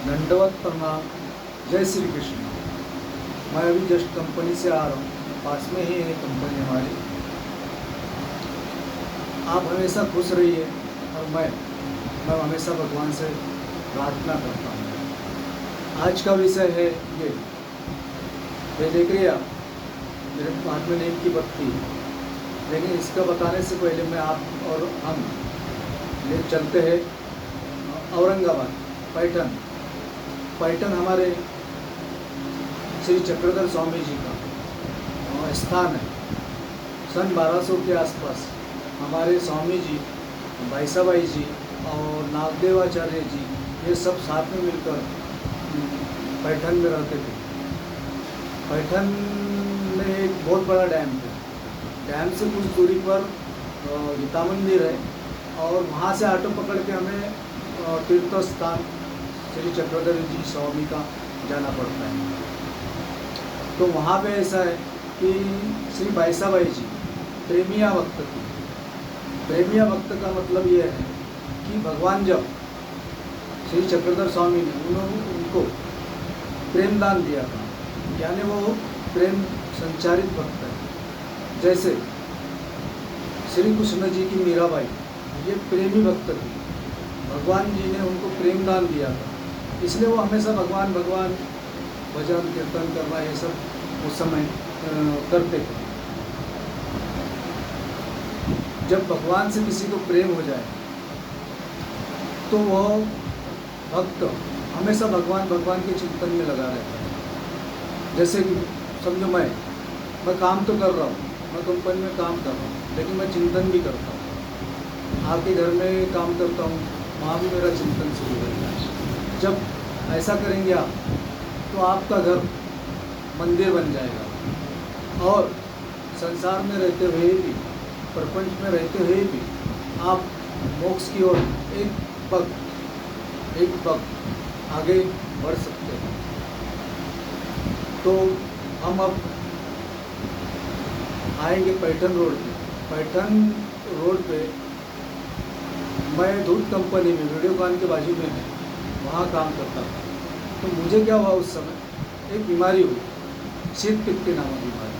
दंडवत प्रणाम। जय श्री कृष्ण। मैं अभी जस्ट कंपनी से आ रहा हूँ, पास में ही है कंपनी हमारी। आप हमेशा खुश रहिए और मैं हमेशा भगवान से प्रार्थना करता हूँ। आज का विषय है ये देख रही आप, मेरे हाथ में नीम की पत्ती है। लेकिन इसका बताने से पहले मैं आप और हम ले चलते हैं औरंगाबाद, पैठन हमारे श्री चक्रधर स्वामी जी का स्थान है। सन 1200 के आसपास हमारे स्वामी जी, भाईसाबाई जी और नागदेवाचार्य जी ये सब साथ में मिलकर पैठन में रहते थे। पैठन में एक बहुत बड़ा डैम है। डैम से कुछ दूरी पर गीता मंदिर है और वहाँ से ऑटो पकड़ के हमें तीर्थ स्थान श्री चक्रधर जी स्वामी का जाना पड़ता है। तो वहाँ पे ऐसा है कि श्री भाईसाबाई जी प्रेमिया भक्त थी। प्रेमिया भक्त का मतलब ये है कि भगवान जब श्री चक्रधर स्वामी ने उनको प्रेम दान दिया था, यानी वो प्रेम संचारित भक्त है। जैसे श्री कृष्ण जी की मीराबाई ये प्रेमी भक्त थी, भगवान जी ने उनको प्रेम दान दिया था, इसलिए वो हमेशा भगवान भजन कीर्तन करना ये सब उस समय करते थे। जब भगवान से किसी को प्रेम हो जाए तो वह भक्त हमेशा भगवान के चिंतन में लगा रहता है। जैसे कि समझो मैं काम तो कर रहा हूँ, मैं कंपनी में काम कर रहा हूँ, लेकिन मैं चिंतन भी करता हूँ। आपके घर में काम करता हूँ, वहाँ भी मेरा चिंतन शुरू रहता है। जब ऐसा करेंगे आप तो आपका घर मंदिर बन जाएगा और संसार में रहते हुए भी, प्रपंच में रहते हुए भी आप मोक्ष की ओर एक पग आगे बढ़ सकते हैं। तो हम अब आएंगे पैठन रोड पे। मैं दूध कंपनी में वीडियोकॉन के बाजू में है, वहाँ काम करता था। तो मुझे क्या हुआ, उस समय एक बीमारी हुई, शीत पित्त नामक बीमारी।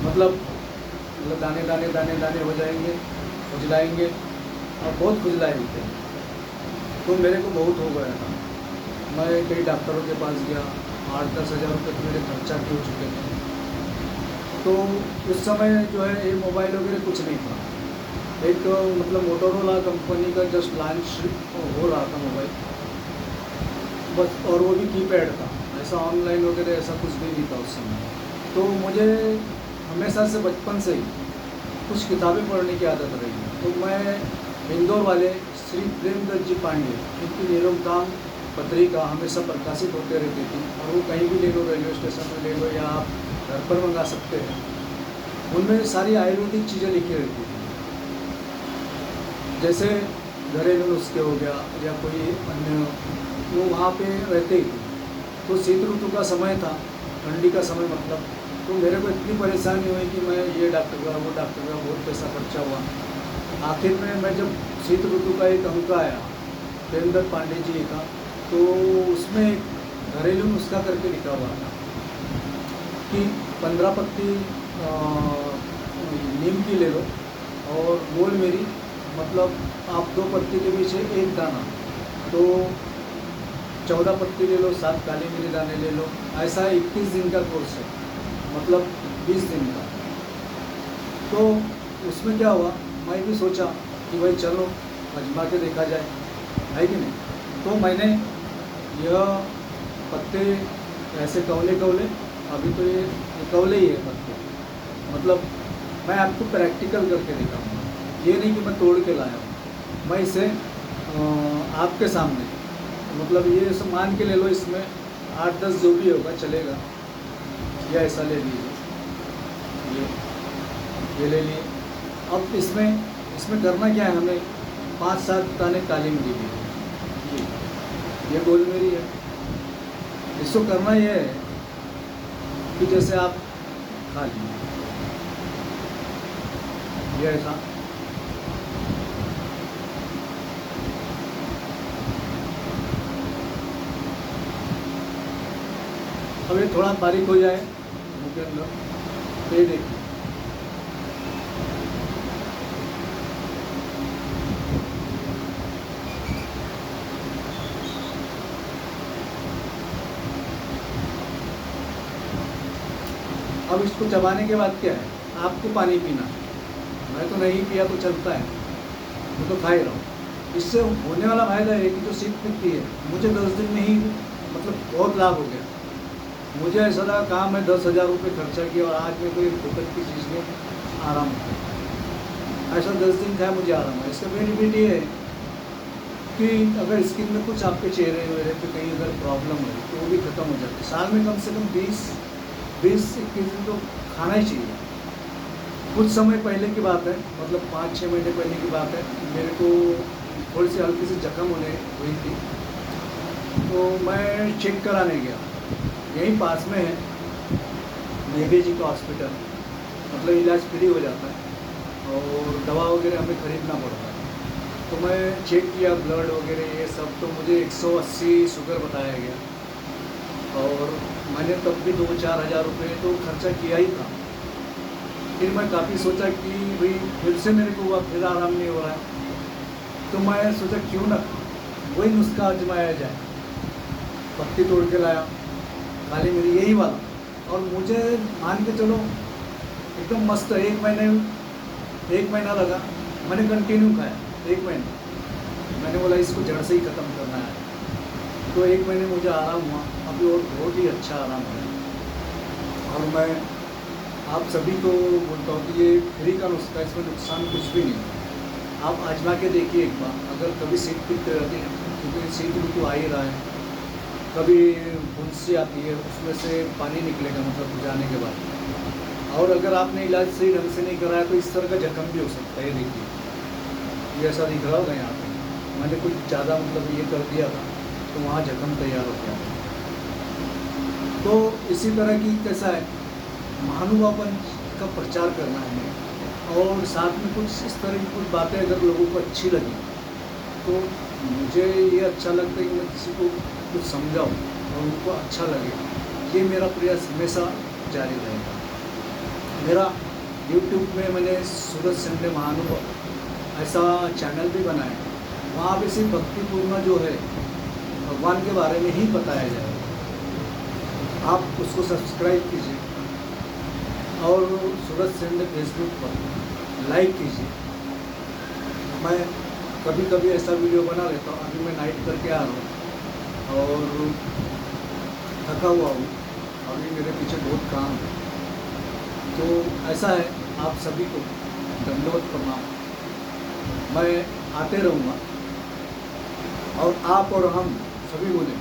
मतलब दाने हो जाएंगे, खुजलाएंगे और बहुत खुजलाए होते हैं। तो मेरे को बहुत हो गया था। मैं कई डॉक्टरों के पास गया, 8-10 हज़ार रुपये तो मेरे खर्चा हो चुके थे। तो उस समय जो है ये मोबाइल वगैरह कुछ नहीं था। एक मतलब मोटोरोला कंपनी का जस्ट लॉन्च हो रहा था मोबाइल बस, और वो भी कीपैड था, ऐसा ऑनलाइन वगैरह ऐसा कुछ भी नहीं था उस समय। तो मुझे हमेशा से बचपन से ही कुछ किताबें पढ़ने की आदत रही है। तो मैं इंदौर वाले श्री प्रेमदत्त जी पांडे इनकी निरोगताम पत्रिका हमेशा प्रकाशित होते रहती थी, और वो कहीं भी ले लो, रेलवे स्टेशन में ले लो या आप घर पर मंगा सकते हैं। उनमें सारी आयुर्वेदिक चीज़ें लिखी रहती थी, जैसे घरेलू नुस्खे हो गया या कोई अन्य, वो वहाँ पे रहते ही थे। तो शीत ऋतु का समय था, ठंडी का समय मतलब। तो मेरे को इतनी परेशानी हुई कि मैं ये डॉक्टर का वो डॉक्टर का, बहुत पैसा खर्चा हुआ। आखिर में मैं जब शीत ऋतु का एक अंक आया प्रेमदत्त पांडे जी का, तो उसमें घरेलू नुस्खा करके लिखा हुआ था कि 15 पत्ती नीम की ले लो और गोल मेरी, मतलब आप 2 पत्ती के पीछे 1 दाना, तो 14 पत्ती ले लो, 7 काली मिरी दाने ले लो। ऐसा 21 दिन का कोर्स है, मतलब 20 दिन का। तो उसमें क्या हुआ, मैं भी सोचा कि भाई चलो आजमा के देखा जाए, है कि नहीं। तो मैंने यह पत्ते ऐसे कवले, अभी तो ये कवले ही है पत्ते, मतलब मैं आपको प्रैक्टिकल करके दिखाऊंगा। ये नहीं कि मैं तोड़ के लाया हूँ, मैं इसे आपके सामने, मतलब ये सब मान के ले लो, इसमें 8-10 जो भी होगा चलेगा। या ऐसा ले लीजिए, ये ले लिए। अब इसमें करना क्या है, हमें 5-7 दाने काली मिरी ली, ये गोल मेरी है। इसको करना यह है कि जैसे आप खा लीजिए, ये ऐसा अब ये थोड़ा बारीक हो जाए मुँह के अंदर, तो ये देखिए अब इसको चबाने के बाद क्या है, आपको पानी पीना है। मैं तो नहीं पिया तो चलता है, मैं तो खा ही रहा हूँ। इससे होने वाला फायदा है कि जो सीख पिकती है, मुझे 10 दिन में ही मतलब बहुत लाभ हो गया। मुझे ऐसा लगा काम में 10,000 रुपये खर्चा किया और आज में कोई फोकट की चीज़ में आराम हो। ऐसा 10 दिन था मुझे आराम है। इसका बेनिफिट ये है कि अगर स्किन में कुछ आपके चेहरे वेहरे पे कहीं अगर प्रॉब्लम है तो वो भी ख़त्म हो जाती है। साल में कम से कम 20-21 दिन तो खाना ही चाहिए। कुछ समय पहले की बात है, मतलब 5-6 महीने पहले की बात है, मेरे को थोड़ी सी हल्की सी जख्म होने हुई थी, तो मैं चेक कराने गया। यहीं पास में है नेगे जी का हॉस्पिटल, मतलब इलाज फ्री हो जाता है और दवा वगैरह हमें ख़रीदना पड़ता है। तो मैं चेक किया ब्लड वगैरह ये सब, तो मुझे 180 शुगर बताया गया और मैंने तब भी 2-4 हज़ार रुपये तो खर्चा किया ही था। फिर मैं काफ़ी सोचा कि भाई फिर से मेरे को हुआ, फिर आराम नहीं हो रहा है, तो मैं सोचा क्यों ना वही नुस्खा आजमाया जाए। पत्ती तोड़ के लाया, खाली मेरी यही वाला, और मुझे मान के चलो एकदम मस्त। 1 महीना लगा, मैंने कंटिन्यू खाया 1 महीना। मैंने बोला इसको जड़ से ही ख़त्म करना है, तो 1 महीने मुझे आराम हुआ। अभी और बहुत ही अच्छा आराम है। और मैं आप सभी को बोलता हूँ कि ये फ्री का नुस्खा, इसमें नुकसान कुछ भी नहीं है। आप आजमा के देखिए एक बार। अगर कभी सीख पिकते रहती है, क्योंकि सीख बिल्कुल आ ही रहा है, कभी फुंसी आती है, उसमें से पानी निकलेगा मतलब जाने के बाद। और अगर आपने इलाज सही ढंग से नहीं कराया तो इस तरह का जख्म भी हो सकता है। देखिए ये ऐसा दिख रहा होगा यहाँ पे, मैंने कुछ ज़्यादा मतलब ये कर दिया था तो वहाँ जख्म तैयार हो गया। तो इसी तरह की कैसा है, महानुभावन का प्रचार करना है और साथ में कुछ इस तरह की कुछ बातें अगर लोगों को अच्छी लगी तो मुझे ये अच्छा लगता है कि मैं किसी को कुछ समझाऊँ और उनको अच्छा लगे। ये मेरा प्रयास हमेशा जारी रहेगा। मेरा YouTube में मैंने सूरज संडे महानुभाव ऐसा चैनल भी बनाया है। वहाँ पे सिर्फ भक्तिपूर्ण जो है भगवान के बारे में ही बताया जाएगा। आप उसको सब्सक्राइब कीजिए और सूरज संडे फेसबुक पर लाइक कीजिए। मैं कभी कभी ऐसा वीडियो बना लेता हूँ। अभी मैं नाइट करके आ रहा हूँ और थका हुआ हूँ, अभी मेरे पीछे बहुत काम है। तो ऐसा है, आप सभी को दंडवत प्रणाम। मैं आते रहूँगा और आप और हम सभी बोले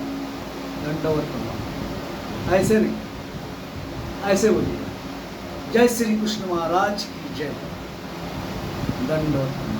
दंडवत प्रणाम। ऐसे नहीं, ऐसे बोलिए जय श्री कृष्ण महाराज की जय। दंडवत।